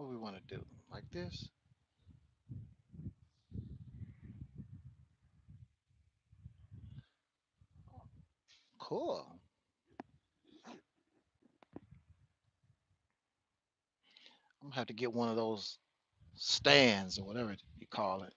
What we want to do? Like this? Cool. I'm gonna have to get one of those stands or whatever you call it.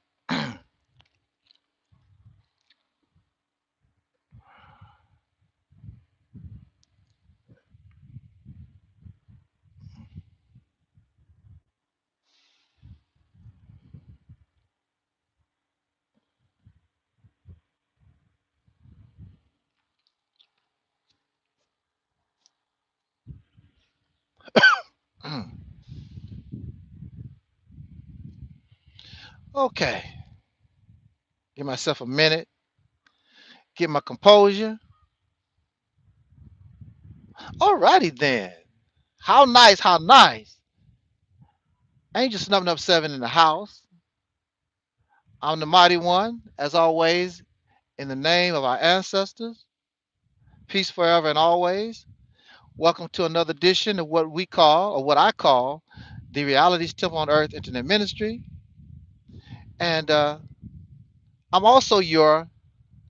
Okay. Give myself a minute. Get my composure. Alrighty then. How nice, how nice. Angel Snubbing Up 7 in the house. I'm the mighty one, as always, in the name of our ancestors. Peace forever and always. Welcome to another edition of what we call, or what I call, the Reality's Temple on Earth Internet Ministry. And I'm also your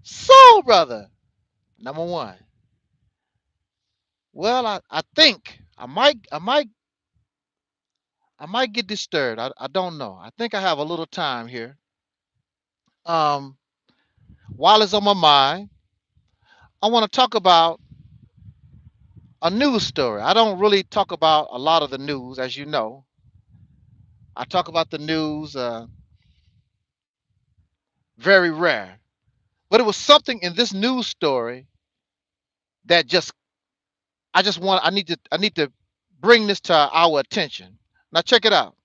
soul brother, number one. Well, I think I might get disturbed. I don't know. I think I have a little time here. Um, while it's on my mind, I want to talk about a news story. I don't really talk about a lot of the news, as you know. I talk about the news very rare. But it was something in this news story that I need to bring this to our attention. Now check it out.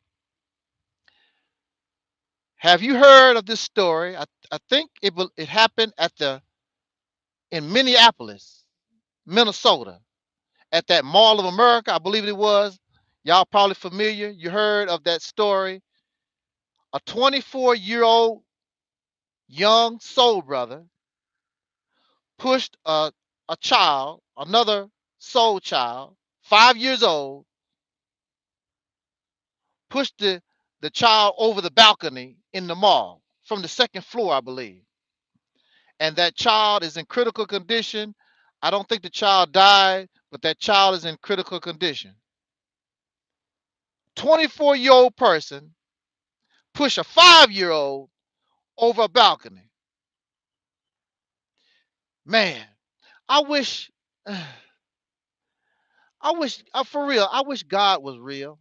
Have you heard of this story? I think it happened in Minneapolis, Minnesota, at that Mall of America, I believe it was. Y'all probably familiar. You heard of that story. A 24-year-old young soul brother pushed a child, another soul child, 5 years old, pushed the child over the balcony in the mall from the second floor, I believe. And that child is in critical condition. I don't think the child died, but that child is in critical condition. 24-year-old person push a 5-year-old over a balcony. Man, I wish, for real, I wish God was real.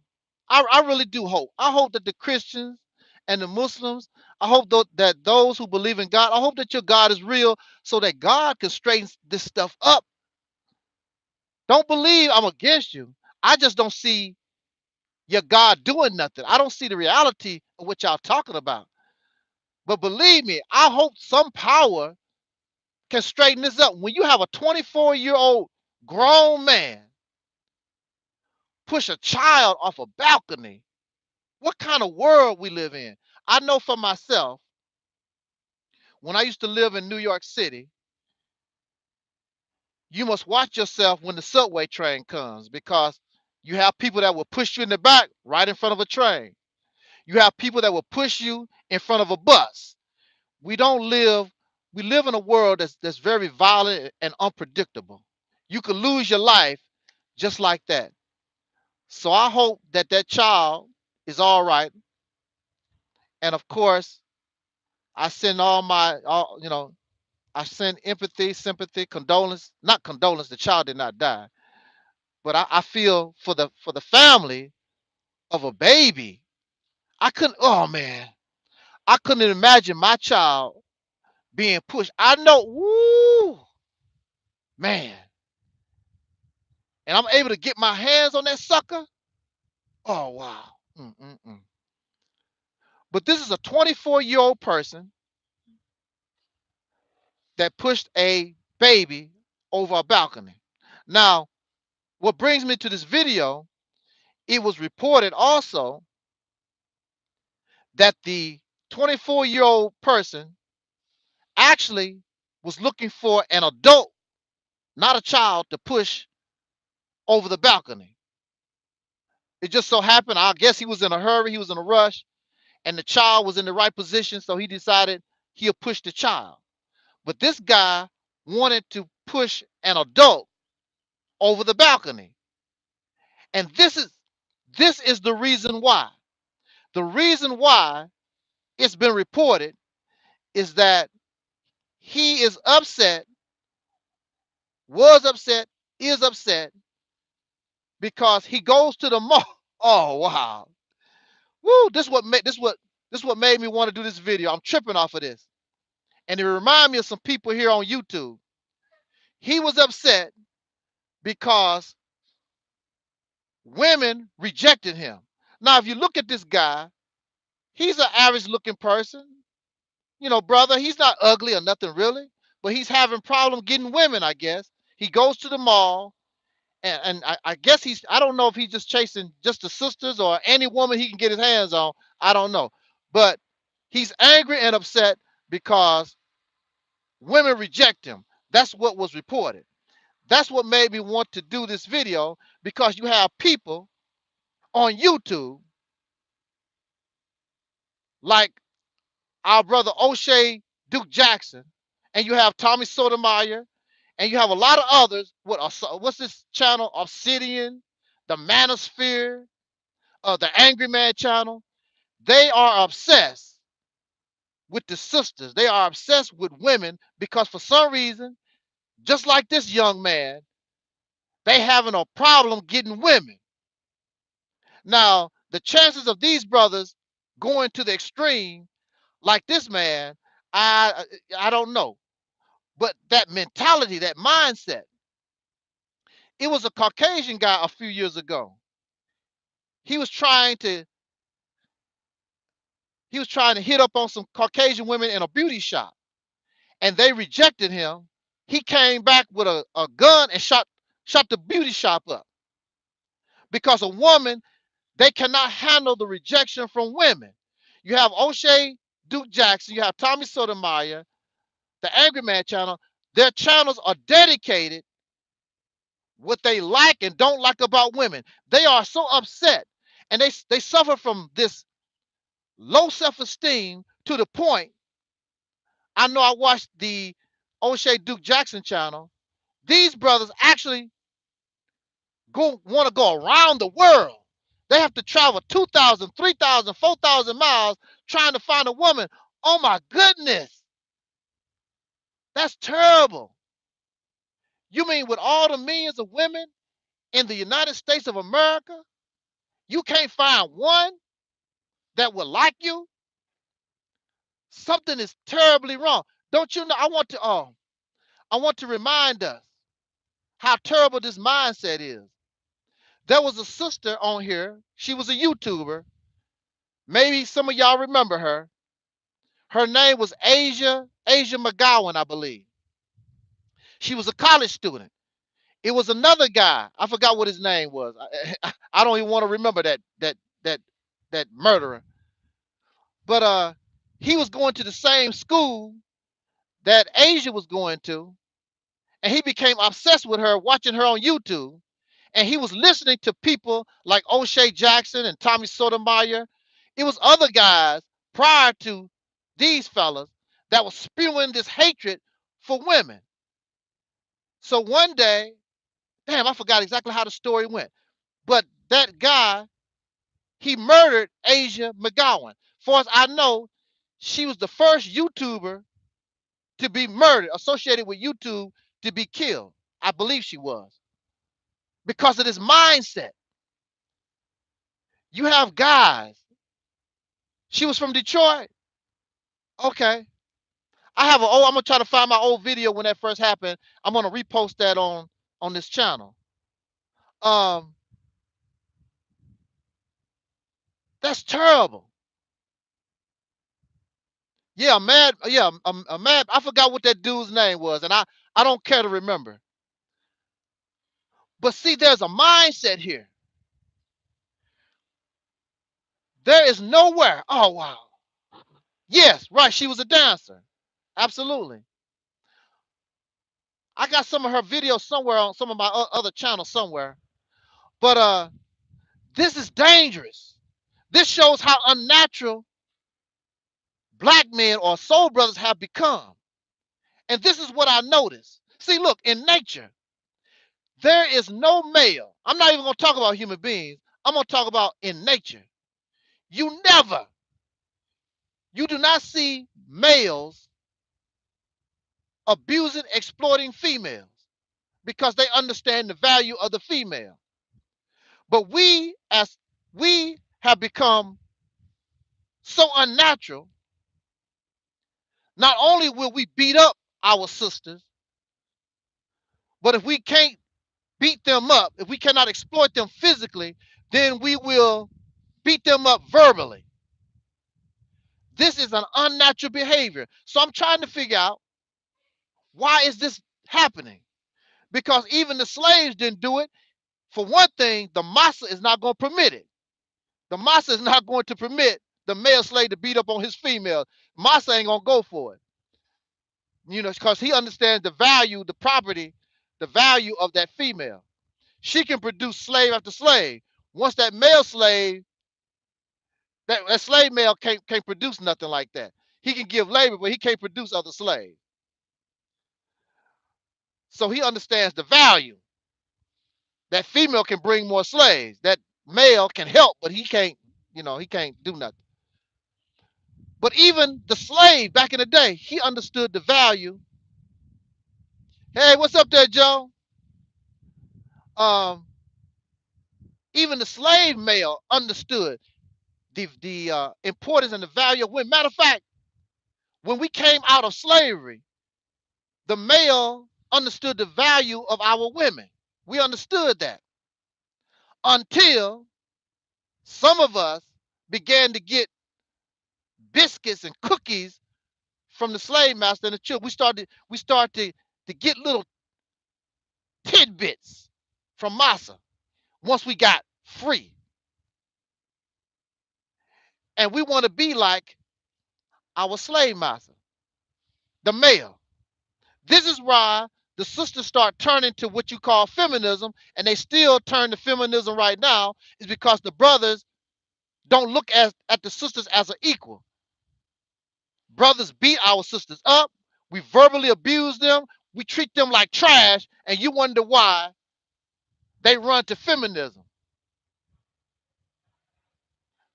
I really do hope. I hope that the Christians and the Muslims, I hope that those who believe in God, I hope that your God is real so that God can straighten this stuff up. Don't believe I'm against you. I just don't see your God doing nothing. I don't see the reality of what y'all talking about. But believe me, I hope some power can straighten this up. When you have a 24-year-old grown man push a child off a balcony, what kind of world we live in? I know for myself, when I used to live in New York City, you must watch yourself when the subway train comes because you have people that will push you in the back right in front of a train. You have people that will push you in front of a bus. We don't live, we live in a world that's very violent and unpredictable. You could lose your life just like that. So I hope that that child is all right. And of course, I send I send empathy, sympathy, condolence, not condolence, the child did not die. But I feel for the family of a baby. I couldn't, oh man, I couldn't imagine my child being pushed. I know, woo, man. And I'm able to get my hands on that sucker. Oh wow. Mm-mm-mm. But this is a 24-year-old person that pushed a baby over a balcony. Now, what brings me to this video, it was reported also that the 24-year-old person actually was looking for an adult, not a child, to push over the balcony. It just so happened, I guess he was in a hurry, he was in a rush, and the child was in the right position, so he decided he'll push the child. But this guy wanted to push an adult over the balcony. And this is the reason why. The reason why it's been reported is that he is upset, was upset, is upset because he goes to the mall. Oh wow. Woo, this what made me want to do this video. I'm tripping off of this. And it reminded me of some people here on YouTube. He was upset because women rejected him. Now, if you look at this guy, he's an average looking person. You know, brother, he's not ugly or nothing really, but he's having problem getting women, I guess. He goes to the mall, and I guess I don't know if he's just chasing just the sisters or any woman he can get his hands on. I don't know. But he's angry and upset because women reject him. That's what was reported. That's what made me want to do this video, because you have people on YouTube like our brother O'Shea Duke Jackson, and you have Tommy Sotomayor, and you have a lot of others. What's this channel? Obsidian, the Manosphere, the Angry Man channel. They are obsessed with the sisters. They are obsessed with women because for some reason, just like this young man, they having a problem getting women. Now, the chances of these brothers going to the extreme like this man, I don't know. But that mentality, that mindset, it was a Caucasian guy a few years ago. He was trying to hit up on some Caucasian women in a beauty shop, and they rejected him. He came back with a gun and shot the beauty shop up, because a woman, they cannot handle the rejection from women. You have O'Shea Duke Jackson, you have Tommy Sotomayor, the Angry Man channel. Their channels are dedicated what they like and don't like about women. They are so upset, and they suffer from this low self-esteem to the point. I know I watched the O'Shea Duke Jackson channel. These brothers actually want to go around the world. They have to travel 2,000, 3,000, 4,000 miles trying to find a woman. Oh my goodness. That's terrible. You mean with all the millions of women in the United States of America, you can't find one that will like you? Something is terribly wrong. Don't you know? I want to remind us how terrible this mindset is. There was a sister on here. She was a YouTuber. Maybe some of y'all remember her. Her name was Asia McGowan, I believe. She was a college student. It was another guy. I forgot what his name was. I don't even want to remember that murderer. But he was going to the same school that Asia was going to, and he became obsessed with her, watching her on YouTube. And he was listening to people like O'Shea Jackson and Tommy Sotomayor. It was other guys prior to these fellas that was spewing this hatred for women. So one day, damn, I forgot exactly how the story went, but that guy, he murdered Asia McGowan. Far as I know, she was the first YouTuber to be murdered, associated with YouTube, to be killed. I believe she was, because of this mindset. You have guys. She was from Detroit. Okay. I'm gonna try to find my old video when that first happened. I'm gonna repost that on this channel. Um, that's terrible. Yeah, mad. Yeah, a mad. I forgot what that dude's name was, and I don't care to remember. But see, there's a mindset here. There is nowhere. Oh wow. Yes, right. She was a dancer. Absolutely. I got some of her videos somewhere on some of my other channels somewhere. But This is dangerous. This shows how unnatural black men or soul brothers have become. And this is what I noticed. See, look, in nature, there is no male. I'm not even going to talk about human beings. I'm going to talk about in nature. You do not see males abusing, exploiting females because they understand the value of the female. But we have become so unnatural. Not only will we beat up our sisters, but if we can't beat them up, if we cannot exploit them physically, then we will beat them up verbally. This is an unnatural behavior. So I'm trying to figure out, why is this happening? Because even the slaves didn't do it. For one thing, the massa is not going to permit it. The massa is not going to permit the male slave to beat up on his female. Massa ain't going to go for it. You know, because he understands the value, the property, the value of that female. She can produce slave after slave. Once that male slave, that slave male can't produce nothing like that. He can give labor, but he can't produce other slaves. So he understands the value. That female can bring more slaves. That male can help, but he can't, he can't do nothing. But even the slave back in the day, he understood the value. Hey, what's up there, Joe? Even the slave male understood the importance and the value of women. Matter of fact, when we came out of slavery, the male understood the value of our women. We understood that until some of us began to get biscuits and cookies from the slave master and the children. We started to get little tidbits from massa once we got free. And we want to be like our slave master, the male. This is why the sisters start turning to what you call feminism, and they still turn to feminism right now, is because the brothers don't look at the sisters as an equal. Brothers beat our sisters up. We verbally abuse them. We treat them like trash, and you wonder why they run to feminism.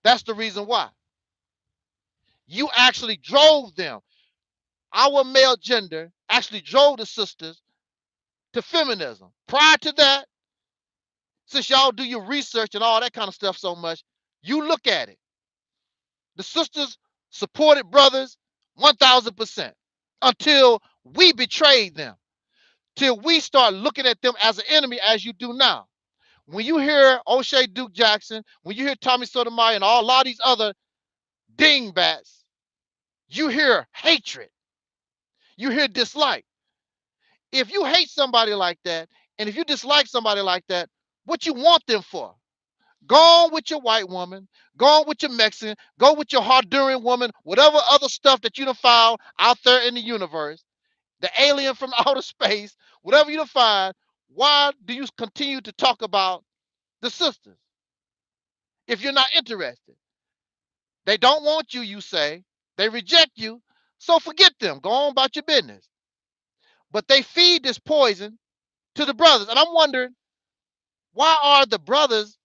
That's the reason why. You actually drove them. Our male gender actually drove the sisters to feminism. Prior to that, since y'all do your research and all that kind of stuff so much, you look at it. The sisters supported brothers 1000% until we betrayed them, till we start looking at them as an enemy, as you do now. When you hear O'Shea Duke Jackson, when you hear Tommy Sotomayor and a lot of these other dingbats, you hear hatred. You hear dislike. If you hate somebody like that, and if you dislike somebody like that, what you want them for? Go on with your white woman, go on with your Mexican, go with your Honduran woman, whatever other stuff that you done found out there in the universe, the alien from outer space, whatever you done find. Why do you continue to talk about the sisters if you're not interested? They don't want you, you say. They reject you. So forget them. Go on about your business. But they feed this poison to the brothers. And I'm wondering, why are the brothers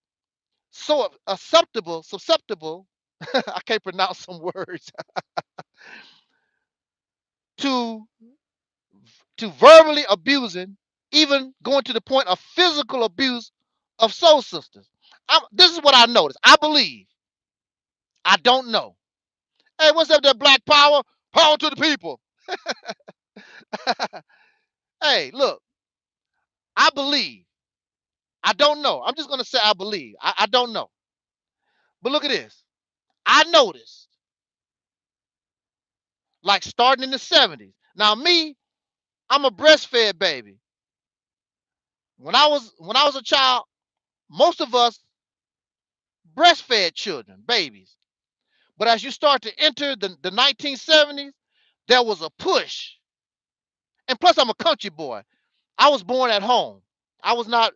so susceptible, I can't pronounce some words, to verbally abusing, even going to the point of physical abuse of soul sisters? This is what I noticed. I believe. I don't know. Hey, what's up there, Black Power? Power to the people. Hey, look, I believe. I don't know. I'm just going to say I believe. I don't know. But look at this. I noticed, like starting in the 70s. Now, me, I'm a breastfed baby. When I was a child, most of us breastfed children, babies. But as you start to enter the 1970s, there was a push. And plus, I'm a country boy. I was born at home. I was not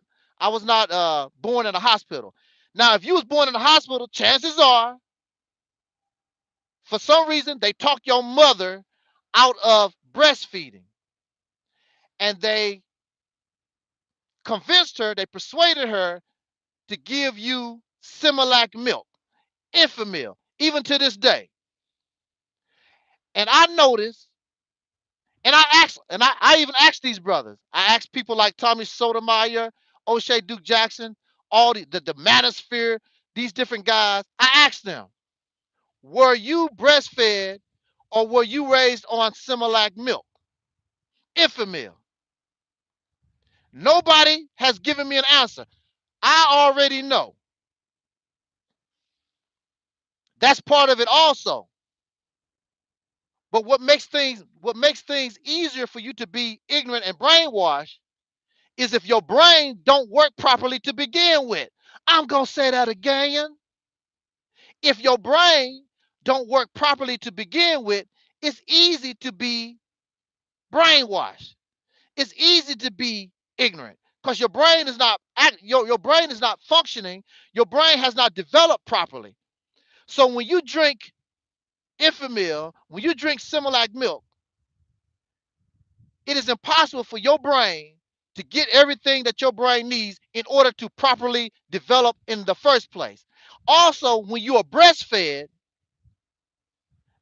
born in a hospital. Now, if you was born in the hospital, chances are, for some reason, they talked your mother out of breastfeeding. And they convinced her, they persuaded her to give you Similac milk, infant milk, even to this day. And I noticed, and I even asked these brothers. I asked people like Tommy Sotomayor, O'Shea Duke Jackson, all the Manosphere, these different guys. I asked them, were you breastfed or were you raised on Similac milk, infant milk? Nobody has given me an answer. I already know. That's part of it also. But what makes things easier for you to be ignorant and brainwashed is if your brain don't work properly to begin with. I'm gonna say that again. If your brain don't work properly to begin with, it's easy to be brainwashed. It's easy to be ignorant because your brain is not your brain is not functioning. Your brain has not developed properly. So when you drink infant milk, when you drink Similac milk, it is impossible for your brain to get everything that your brain needs in order to properly develop in the first place. Also, when you are breastfed,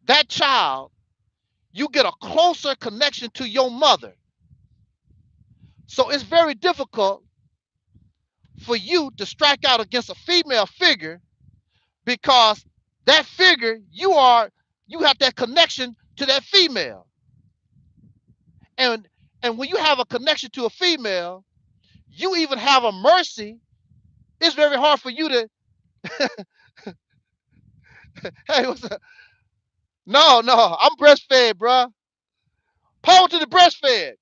that child, you get a closer connection to your mother. So it's very difficult for you to strike out against a female figure because that figure, you have that connection to that female. And when you have a connection to a female, you even have a mercy. It's very hard for you to hey, what's up? No, I'm breastfed, bruh. Power to the breastfed.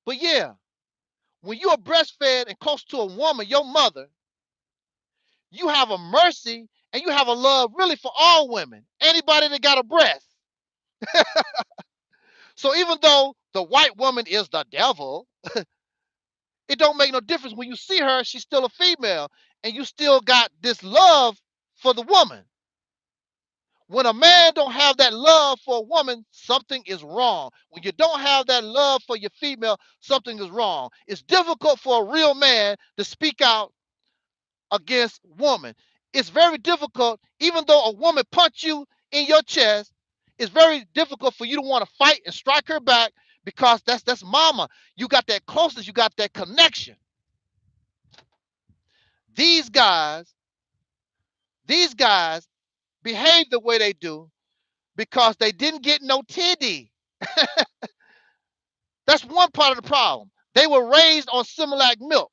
But yeah, when you are breastfed and close to a woman, your mother, you have a mercy and you have a love really for all women. Anybody that got a breast. So even though the white woman is the devil, it don't make no difference. When you see her, she's still a female, and you still got this love for the woman. When a man don't have that love for a woman, something is wrong. When you don't have that love for your female, something is wrong. It's difficult for a real man to speak out against woman. It's very difficult, even though a woman punch you in your chest, it's very difficult for you to want to fight and strike her back because that's mama. You got that closeness, you got that connection. These guys, these guys behave the way they do because they didn't get no titty. That's one part of the problem. They were raised on Similac milk.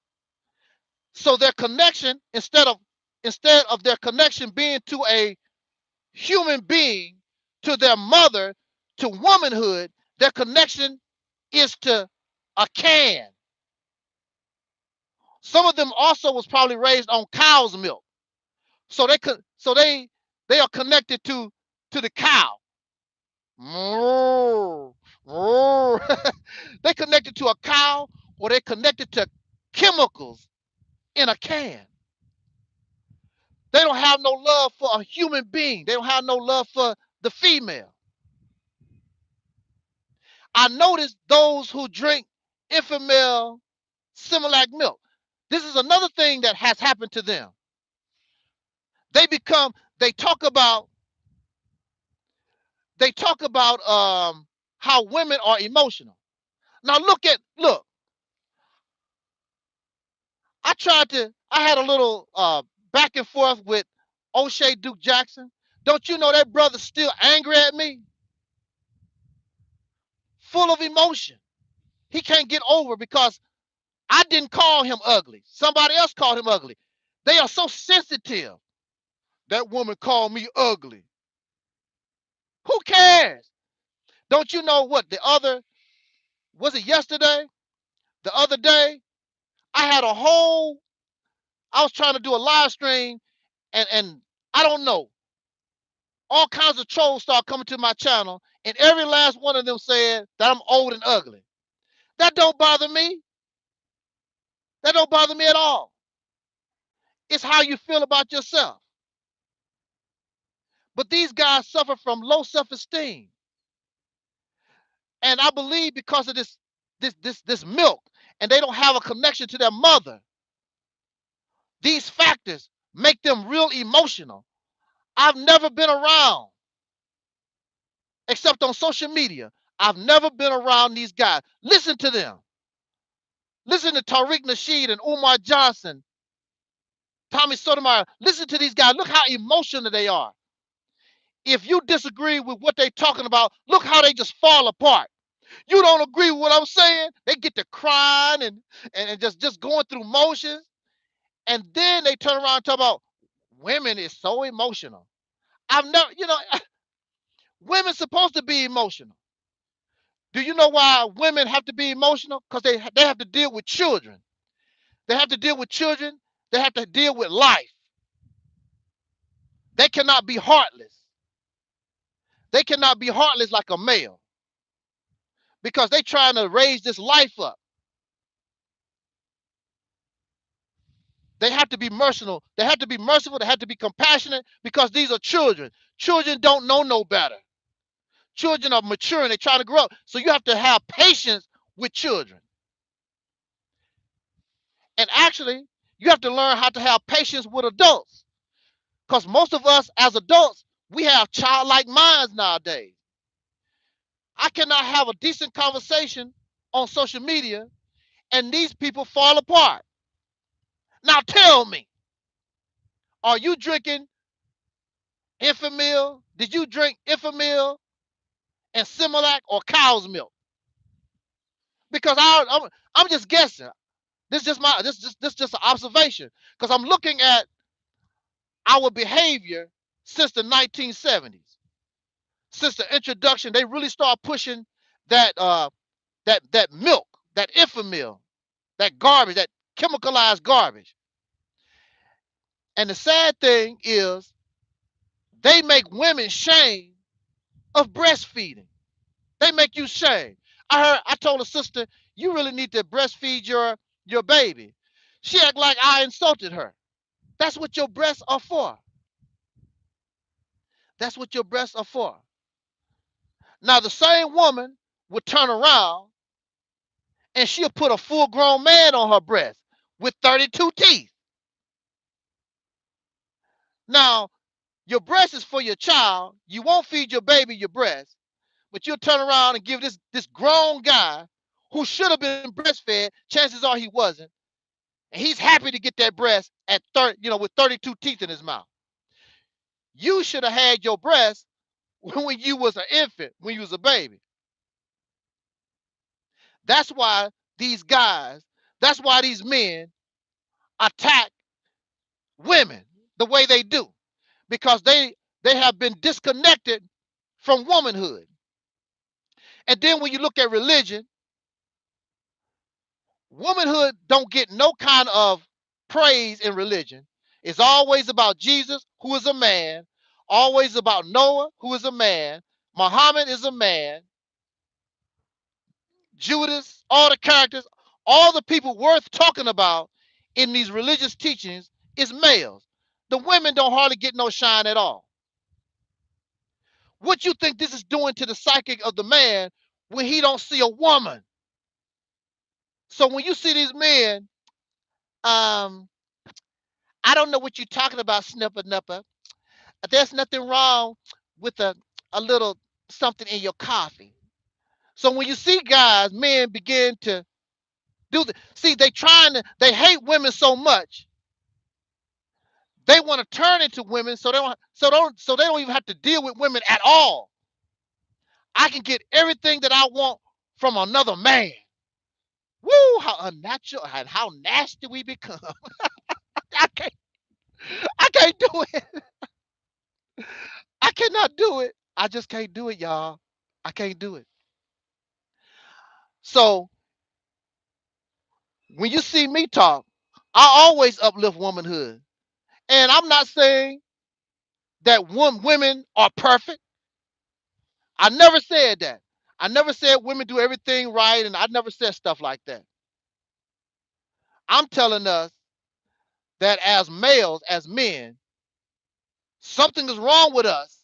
So their connection, instead of their connection being to a human being, to their mother, to womanhood, their connection is to a can. Some of them also was probably raised on cow's milk. So they are connected to the cow. They connected to a cow, or they connected to chemicals in a can. They don't have no love for a human being. They don't have no love for the female. I noticed those who drink infant milk, Similac milk. This is another thing that has happened to them. They talk about how women are emotional. Now look, I had a little back and forth with O'Shea Duke Jackson. Don't you know that brother's still angry at me? Full of emotion. He can't get over because I didn't call him ugly. Somebody else called him ugly. They are so sensitive. That woman called me ugly. Who cares? Don't you know what was it yesterday? The other day, I was trying to do a live stream and I don't know, all kinds of trolls start coming to my channel, and every last one of them said that I'm old and ugly. That don't bother me. That don't bother me at all. It's how you feel about yourself. But these guys suffer from low self-esteem. And I believe because of this milk, and they don't have a connection to their mother, these factors make them real emotional. I've never been around, except on social media. I've never been around these guys. Listen to them. Listen to Tariq Nasheed and Umar Johnson, Tommy Sotomayor. Listen to these guys. Look how emotional they are. If you disagree with what they're talking about, look how they just fall apart. You don't agree with what I'm saying? They get to crying and just going through motions. And then they turn around and talk about women is so emotional. I've never, women's supposed to be emotional. Do you know why women have to be emotional? Because they have to deal with children. They have to deal with children. They have to deal with life. They cannot be heartless. They cannot be heartless like a male because they're trying to raise this life up. They have to be merciful. They have to be merciful. They have to be compassionate because these are children. Children don't know no better. Children are maturing. They're trying to grow up. So you have to have patience with children. And actually, you have to learn how to have patience with adults. Because most of us as adults, we have childlike minds nowadays. I cannot have a decent conversation on social media and these people fall apart. Now tell me, are you drinking Enfamil? Did you drink Enfamil and Similac or cow's milk? Because I'm just guessing. This is just an observation. Because I'm looking at our behavior since the 1970s. Since the introduction, they really start pushing that that milk, that Enfamil, that garbage, that chemicalized garbage. And the sad thing is they make women shame of breastfeeding. They make you shame. I told a sister, you really need to breastfeed your baby. She act like I insulted her. That's what your breasts are for. That's what your breasts are for. Now the same woman would turn around and she'll put a full grown man on her breast with 32 teeth. Now, your breast is for your child. You won't feed your baby your breast, but you'll turn around and give this grown guy who should have been breastfed, chances are he wasn't, and he's happy to get that breast at 30, with 32 teeth in his mouth. You should have had your breast when you was an infant, when you was a baby. That's why these guys, that's why these men attack women the way they do, because they have been disconnected from womanhood. And then when you look at religion, womanhood don't get no kind of praise in religion. It's always about Jesus, who is a man, always about Noah, who is a man, Muhammad is a man, Judas, all the characters, all the people worth talking about in these religious teachings is males. The women don't hardly get no shine at all. What you think this is doing to the psychic of the man when he don't see a woman? So when you see these men, I don't know what you're talking about, snipper nipper. There's nothing wrong with a little something in your coffee. So when you see guys, men begin to do the see, they hate women so much. They want to turn into women so they don't even have to deal with women at all. I can get everything that I want from another man. Woo, how unnatural and how nasty we become. I can't I can't do it. I cannot do it. I just can't do it, y'all. I can't do it. So when you see me talk, I always uplift womanhood. And I'm not saying that women are perfect. I never said that. I never said women do everything right, and I never said stuff like that. I'm telling us that as males, as men, something is wrong with us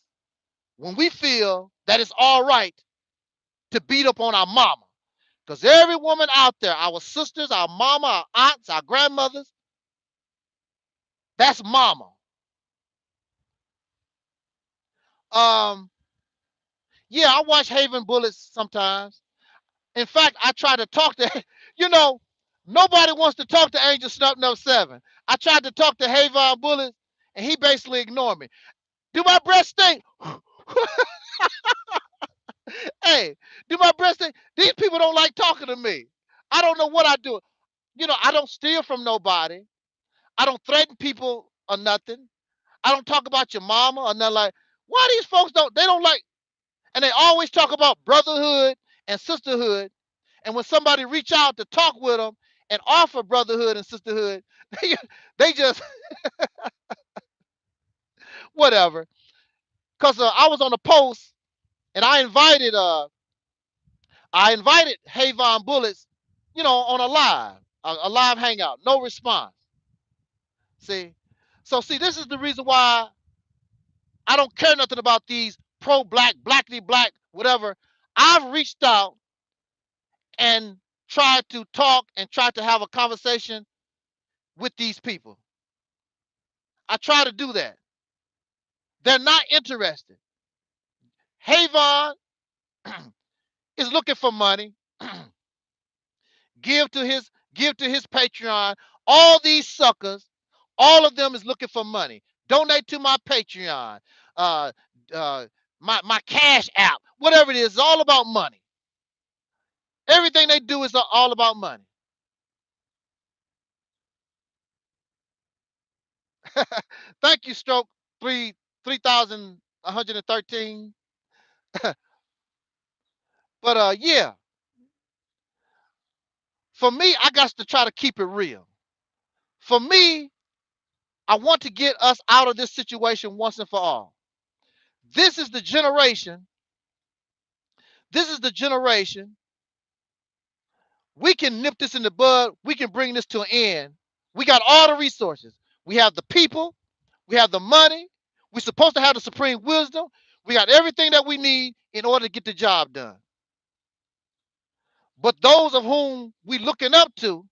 when we feel that it's all right to beat up on our mama. Because every woman out there, our sisters, our mama, our aunts, our grandmothers, that's mama. Yeah, I watch Haven Bullets sometimes. In fact, I try to talk to, nobody wants to talk to Angel Snub 7. I tried to talk to Haven Bullets, and he basically ignored me. Do my breast stink? Hey, do my breast stink? These people don't like talking to me. I don't know what I do. I don't steal from nobody. I don't threaten people or nothing. I don't talk about your mama or nothing like. Why these folks they don't like, and they always talk about brotherhood and sisterhood. And when somebody reach out to talk with them and offer brotherhood and sisterhood, they just whatever. Cause I was on a post and I invited Havon Bullets, on a live hangout. No response. See, this is the reason why I don't care nothing about these pro-black, blackity black, whatever. I've reached out and tried to talk and tried to have a conversation with these people. I try to do that. They're not interested. Havon is looking for money. give to his Patreon. All these suckers, all of them is looking for money. Donate to my Patreon, uh, my Cash App, whatever it is. It's all about money. Everything they do is all about money. Thank you, Stroke 3,113. But yeah, for me, I got to try to keep it real. For me, I want to get us out of this situation once and for all. This is the generation. This is the generation. We can nip this in the bud. We can bring this to an end. We got all the resources. We have the people. We have the money. We're supposed to have the supreme wisdom. We got everything that we need in order to get the job done. But those of whom we looking up to,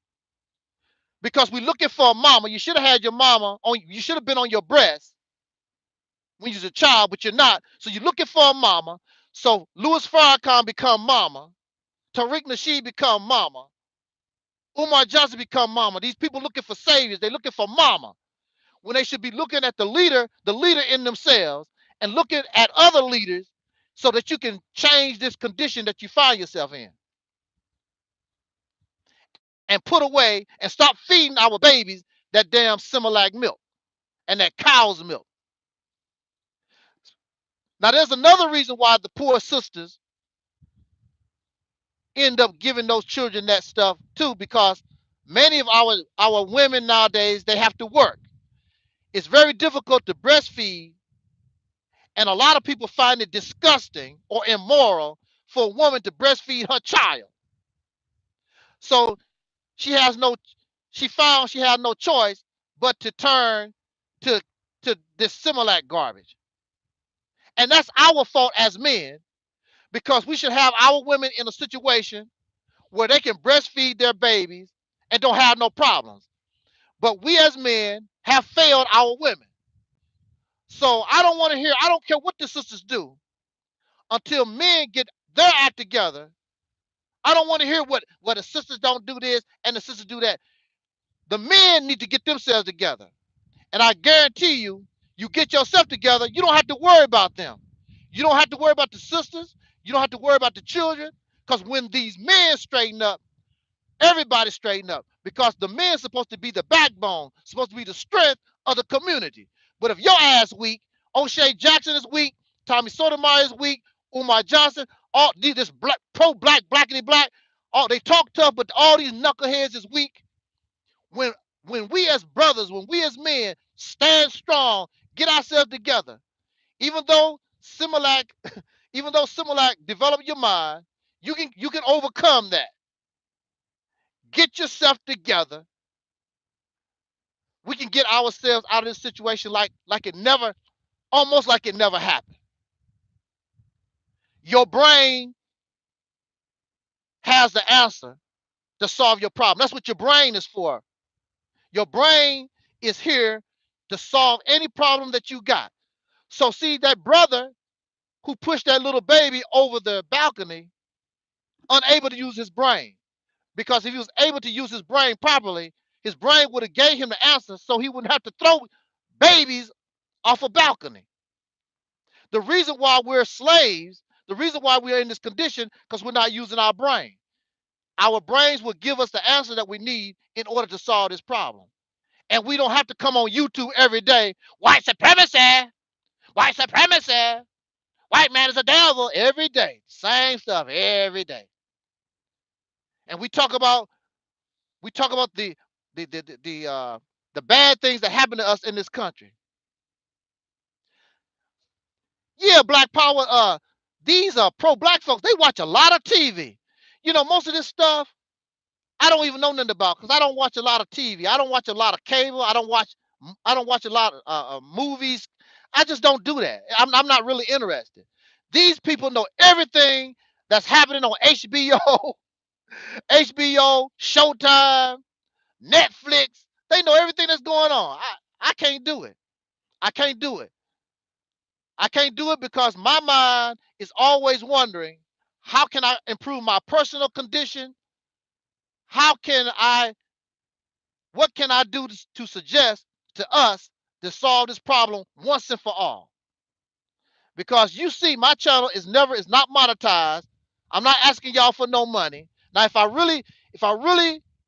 because we're looking for a mama, you should have had your mama on. You should have been on your breast when you was a child, but you're not. So you're looking for a mama. So Louis Farrakhan become mama. Tariq Nasheed become mama. Umar Johnson become mama. These people looking for saviors. They're looking for mama. When they should be looking at the leader in themselves, and looking at other leaders so that you can change this condition that you find yourself in. And put away and stop feeding our babies that damn Similac milk and that cow's milk. Now, there's another reason why the poor sisters end up giving those children that stuff too, because many of our women nowadays, they have to work. It's very difficult to breastfeed, and a lot of people find it disgusting or immoral for a woman to breastfeed her child. So she found she had no choice but to turn to this Similac garbage. And that's our fault as men, because we should have our women in a situation where they can breastfeed their babies and don't have no problems. But we as men have failed our women. So I don't care what the sisters do until men get their act together. I don't want to hear what the sisters don't do this and the sisters do that. The men need to get themselves together. And I guarantee you, you get yourself together, you don't have to worry about them. You don't have to worry about the sisters. You don't have to worry about the children. Because when these men straighten up, everybody straighten up. Because the men's supposed to be the backbone, supposed to be the strength of the community. But if your ass weak, O'Shea Jackson is weak, Tommy Sotomayor is weak, Umar Johnson, all this pro-black, blackity black, all they talk tough, but all these knuckleheads is weak. When we as brothers, when we as men stand strong, get ourselves together, even though Similac develop your mind, you can overcome that. Get yourself together. we can get ourselves out of this situation like it never, almost like it never happened. Your brain has the answer to solve your problem. That's what your brain is for. Your brain is here to solve any problem that you got. So see, that brother who pushed that little baby over the balcony, unable to use his brain. Because if he was able to use his brain properly, his brain would have gave him the answer so he wouldn't have to throw babies off a balcony. The reason why we're slaves, the reason why we're in this condition, because we're not using our brain. Our brains will give us the answer that we need in order to solve this problem. And we don't have to come on YouTube every day, white supremacy, white supremacy, white man is a devil, every day. Same stuff every day. And we talk about the bad things that happen to us in this country. Yeah, Black Power, these pro-black folks, they watch a lot of TV. You know, most of this stuff I don't even know nothing about because I don't watch a lot of TV. I don't watch a lot of cable. I don't watch a lot of movies. I just don't do that. I'm not really interested. These people know everything that's happening on HBO, HBO, Showtime, Netflix. They know everything that's going on. I can't do it. I can't do it. I can't do it because my mind is always wondering, how can I improve my personal condition? What can I do to suggest to us to solve this problem once and for all? Because you see, my channel is not monetized. I'm not asking y'all for no money. Now, if I really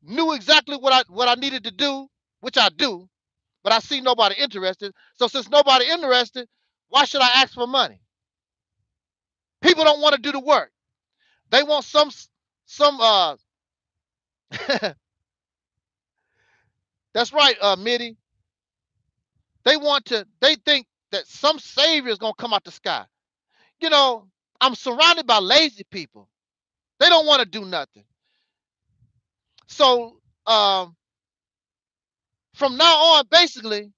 knew exactly what I needed to do, which I do, but I see nobody interested. So since nobody interested, why should I ask for money? People don't want to do the work. They want some that's right, Mitty. They think that some savior is gonna come out the sky. You know, I'm surrounded by lazy people. They don't want to do nothing. So from now on, basically,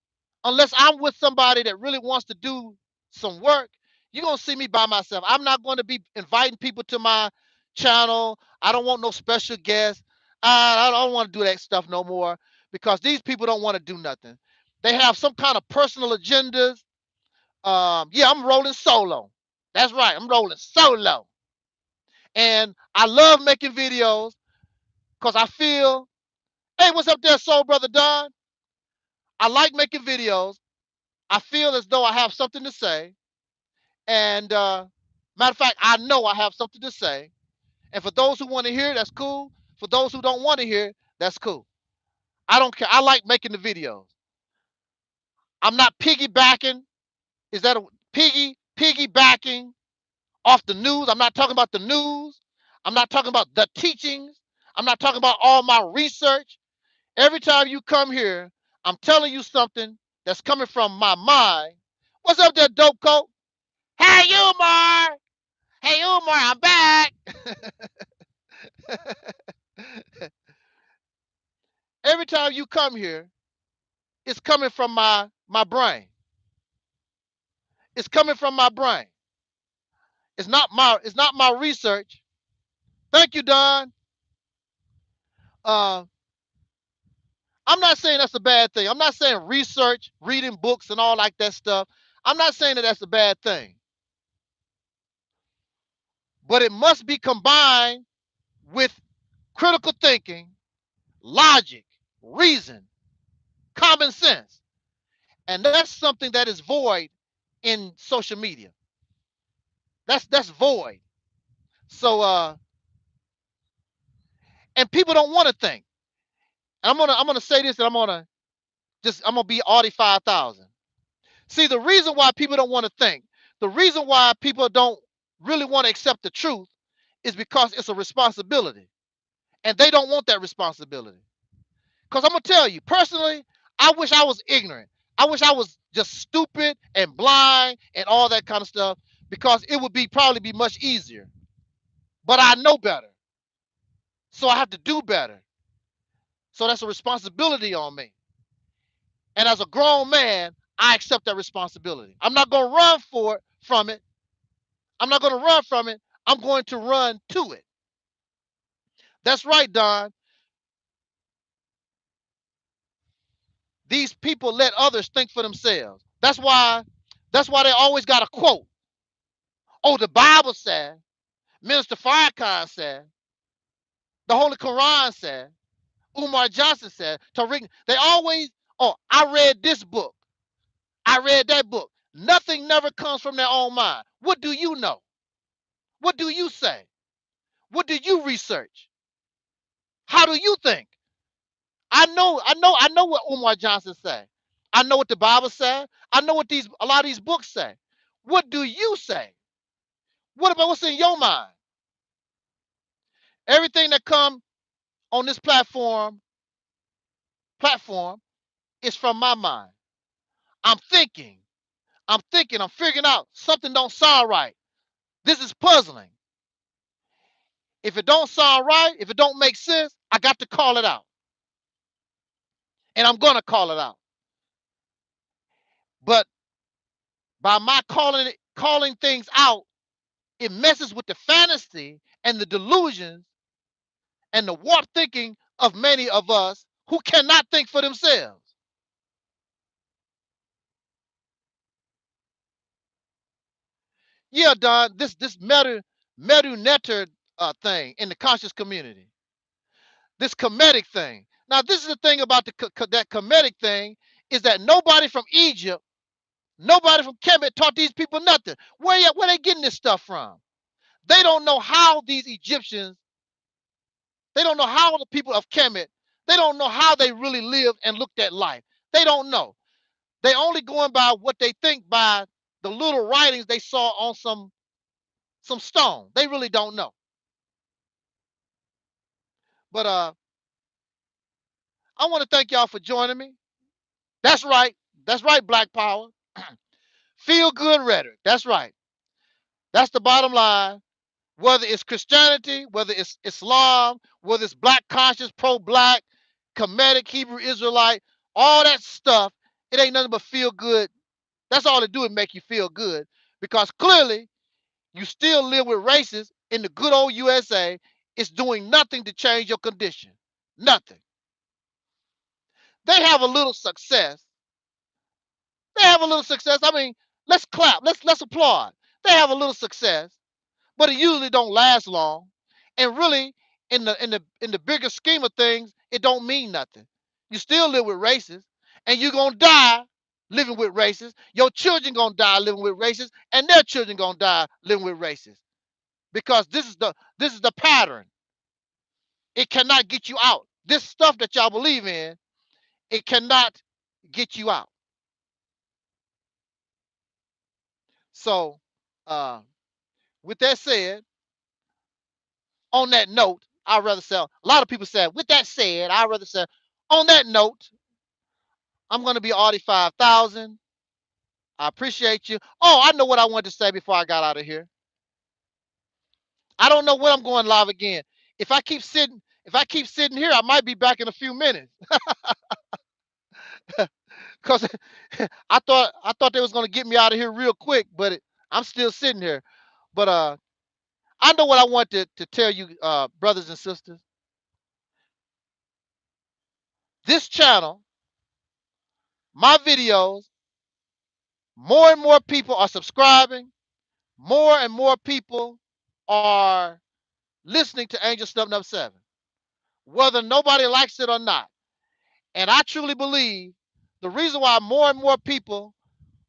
unless I'm with somebody that really wants to do some work, you're gonna see me by myself. I'm not going to be inviting people to my channel. I don't want no special guests. I don't want to do that stuff no more because these people don't want to do nothing. They have some kind of personal agendas. Yeah, I'm rolling solo. That's right, I'm rolling solo. And I love making videos because I feel, hey, what's up there, Soul Brother Don? I like making videos. I feel as though I have something to say. And matter of fact, I know I have something to say. And for those who want to hear, that's cool. For those who don't want to hear, that's cool. I don't care. I like making the videos. I'm not piggybacking. Is that a piggybacking off the news? I'm not talking about the news. I'm not talking about the teachings. I'm not talking about all my research. Every time you come here, I'm telling you something that's coming from my mind. What's up there, dope coat? Hey, Umar! Hey, Umar, I'm back! Every time you come here, it's coming from my brain. It's coming from my brain. It's not my research. Thank you, Don. I'm not saying that's a bad thing. I'm not saying research, reading books and all like that stuff. I'm not saying that that's a bad thing. But it must be combined with critical thinking, logic, reason, common sense. And that's something that is void in social media. That's void. So and people don't want to think. And I'm gonna say this, and I'm gonna be Audi 5000. See, the reason why people don't want to think, the reason why people don't really want to accept the truth is because it's a responsibility. And they don't want that responsibility. Because I'm gonna tell you, personally, I wish I was ignorant. I wish I was just stupid and blind and all that kind of stuff, because it would probably be much easier. But I know better. So I have to do better. So that's a responsibility on me. And as a grown man, I accept that responsibility. I'm not going to run from it. I'm not going to run from it. I'm going to run to it. That's right, Don. These people let others think for themselves. That's why they always got a quote. Oh, the Bible said, Minister Farrakhan said, the Holy Quran said, Umar Johnson said, Tariq. They always, oh, I read this book. I read that book. Nothing never comes from their own mind. What do you know? What do you say? What do you research? How do you think? I know what Umar Johnson said. I know what the Bible said. I know what a lot of these books say. What do you say? What about what's in your mind? Everything that come on this platform is from my mind. I'm thinking. I'm figuring out something don't sound right. This is puzzling. If it don't sound right, if it don't make sense, I got to call it out. And I'm gonna call it out. But by my calling things out, it messes with the fantasy and the delusions and the warped thinking of many of us who cannot think for themselves. Yeah, Don, this meta thing in the conscious community, this comedic thing. Now, this is the thing about that comedic thing is that nobody from Egypt, nobody from Kemet taught these people nothing. Where they getting this stuff from? They don't know how these Egyptians, they don't know how the people of Kemet, they don't know how they really lived and looked at life. They don't know. They only going by what they think by the little writings they saw on some stone. They really don't know. But I want to thank y'all for joining me. That's right. That's right, Black Power. Feel good rhetoric. That's right. That's the bottom line. Whether it's Christianity, whether it's Islam, whether it's black conscious, pro-black, Kemetic, Hebrew Israelite, all that stuff, it ain't nothing but feel good. That's all it do is make you feel good. Because clearly you still live with racists in the good old USA. It's doing nothing to change your condition. Nothing. They have a little success. They have a little success. I mean, let's clap. Let's applaud. They have a little success, but it usually don't last long. And really, in the bigger scheme of things, it don't mean nothing. You still live with racists, and you're gonna die living with racists. Your children gonna die living with racists, and their children gonna die living with racists. Because this is the pattern. It cannot get you out. This stuff that y'all believe in, it cannot get you out. So, uh, with that said, on that note, I'd rather say, a lot of people said, with that said, I'd rather say, on that note, I'm going to be Audi 5000. I appreciate you. Oh, I know what I wanted to say before I got out of here. I don't know when I'm going live again. If I keep sitting here, I might be back in a few minutes. Because I thought they was going to get me out of here real quick, but I'm still sitting here. But I know what I want to tell you, brothers and sisters. This channel, my videos, more and more people are subscribing. More and more people are listening to Angel Snub Nub 7, whether nobody likes it or not. And I truly believe the reason why more and more people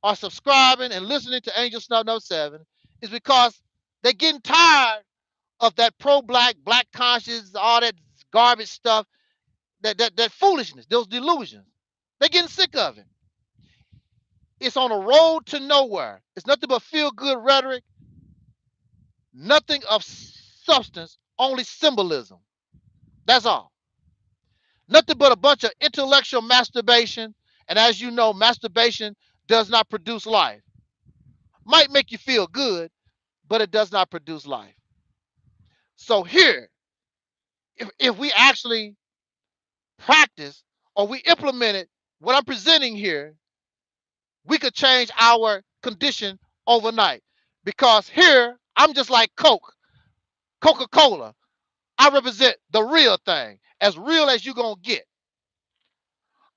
are subscribing and listening to Angel Snub Nub 7 is because they're getting tired of that pro-black, black conscious, all that garbage stuff, that foolishness, those delusions. They're getting sick of it. It's on a road to nowhere. It's nothing but feel-good rhetoric, nothing of substance, only symbolism. That's all. Nothing but a bunch of intellectual masturbation. And as you know, masturbation does not produce life. Might make you feel good, but it does not produce life. So here, if we actually practice or we implement it what I'm presenting here, we could change our condition overnight. Because here, I'm just like Coca-Cola. I represent the real thing, as real as you're going to get.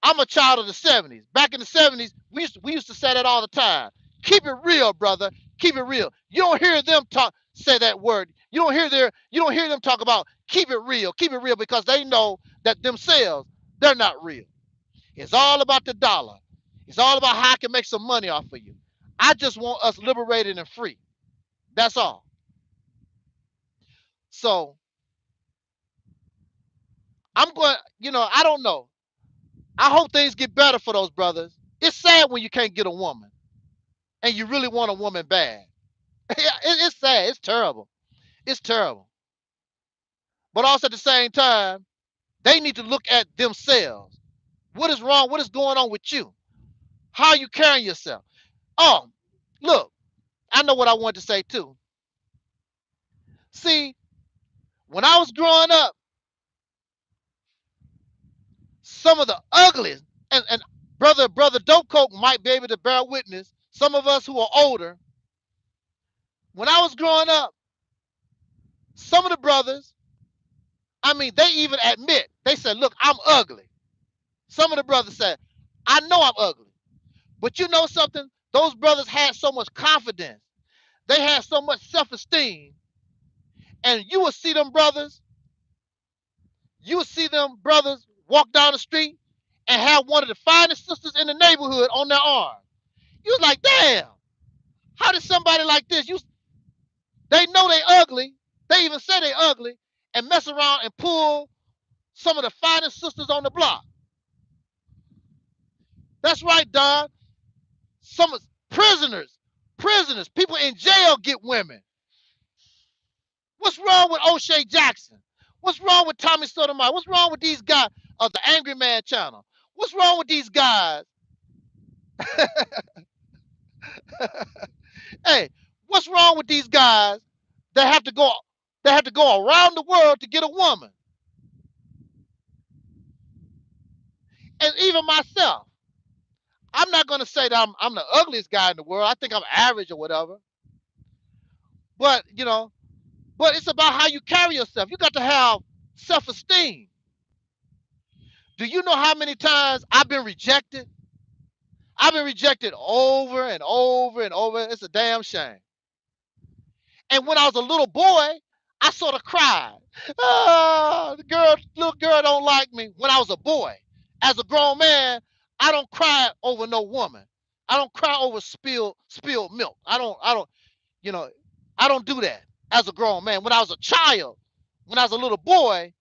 I'm a child of the 70s. Back in the 70s, we used to say that all the time. Keep it real, brother. Keep it real. You don't hear them say that word. You don't hear them talk about keep it real, because they know that themselves, they're not real. It's all about the dollar. It's all about how I can make some money off of you. I just want us liberated and free. That's all. So I'm going, I don't know. I hope things get better for those brothers. It's sad when you can't get a woman and you really want a woman bad. It's sad. It's terrible. It's terrible. But also at the same time, they need to look at themselves. What is wrong? What is going on with you? How are you carrying yourself? Oh, look, I know what I wanted to say too. See, when I was growing up, some of the ugliest, and brother Dope Coke might be able to bear witness, some of us who are older, when I was growing up, some of the brothers, I mean, they even admit, they said, look, I'm ugly. Some of the brothers said, I know I'm ugly. But you know something? Those brothers had so much confidence. They had so much self-esteem. And you will see them brothers walk down the street and have one of the finest sisters in the neighborhood on their arm. You was like, damn, how did somebody like this, they know they ugly, they even say they ugly, and mess around and pull some of the finest sisters on the block. That's right, Don. Some prisoners, people in jail get women. What's wrong with O'Shea Jackson? What's wrong with Tommy Sotomayor? What's wrong with these guys of the Angry Man channel? What's wrong with these guys? Hey, what's wrong with these guys that have to go around the world to get a woman? And even myself, I'm not going to say that I'm the ugliest guy in the world. I think I'm average or whatever. But, it's about how you carry yourself. You got to have self-esteem. Do you know how many times I've been rejected? I've been rejected over and over and over. It's a damn shame. And when I was a little boy, I sort of cried. Oh, little girl don't like me. When I was a boy. As a grown man, I don't cry over no woman. I don't cry over spilled milk. I don't do that as a grown man. When I was a child, when I was a little boy,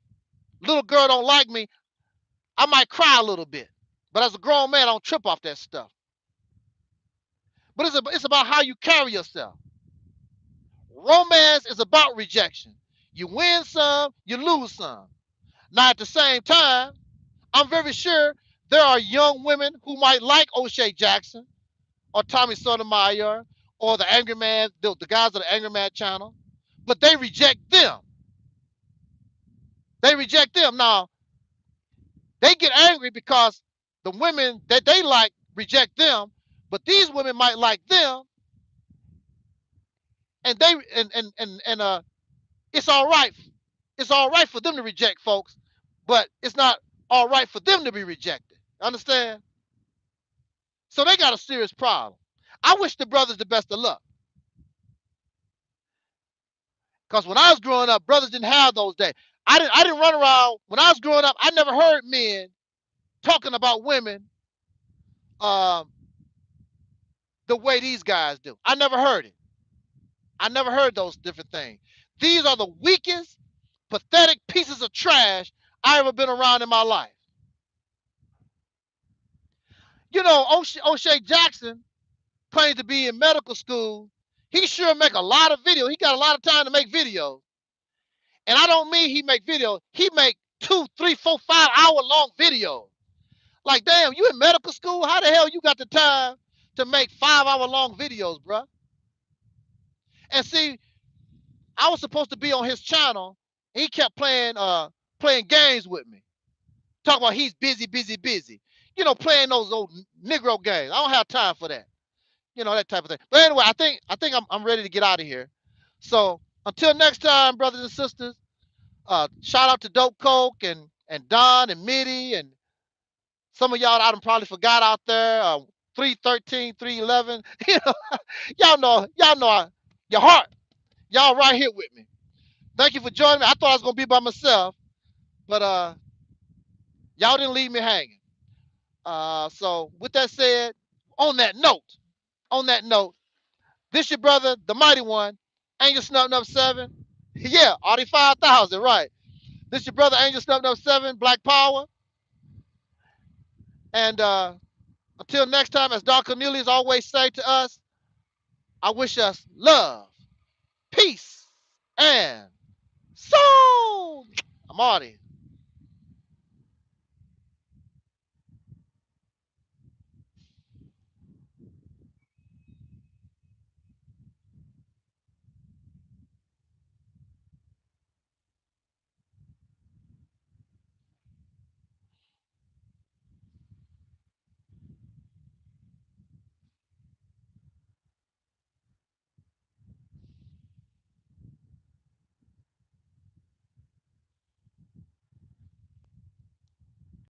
little girl don't like me, I might cry a little bit. But as a grown man, I don't trip off that stuff. But it's about how you carry yourself. Romance is about rejection. You win some, you lose some. Now, at the same time, I'm very sure there are young women who might like O'Shea Jackson or Tommy Sotomayor or the Angry Man, the guys of the Angry Man channel, but they reject them. They reject them. Now, they get angry because the women that they like reject them, but these women might like them, and it's all right. It's all right for them to reject folks, but it's not all right for them to be rejected. Understand? So they got a serious problem. I wish the brothers the best of luck. Because when I was growing up, brothers didn't have those days. I didn't run around. When I was growing up, I never heard men talking about women the way these guys do. I never heard it. I never heard those different things. These are the weakest, pathetic pieces of trash I ever been around in my life. O'Shea Jackson claims to be in medical school. He sure make a lot of videos. He got a lot of time to make videos. And I don't mean he make videos. He make 2, 3, 4, 5 hour long videos. Like, damn, you in medical school? How the hell you got the time to make 5 hour long videos, bruh? And see, I was supposed to be on his channel. He kept playing games with me. Talk about he's busy. playing those old Negro games. I don't have time for that. That type of thing. But anyway, I think I'm ready to get out of here. So until next time, brothers and sisters, shout out to Dope Coke and Don and Mitty and some of y'all I done probably forgot out there. 313, 311. Y'all know your heart. Y'all right here with me. Thank you for joining me. I thought I was gonna be by myself, but y'all didn't leave me hanging. So with that said, on that note, this your brother, the mighty one, Angel Snub Nub 7. Yeah, Audi 5000, right. This your brother, Angel Snub Nub 7, Black Power. And until next time, as Don Cornelius always say to us, I wish us love, peace, and soul. I'm Audi.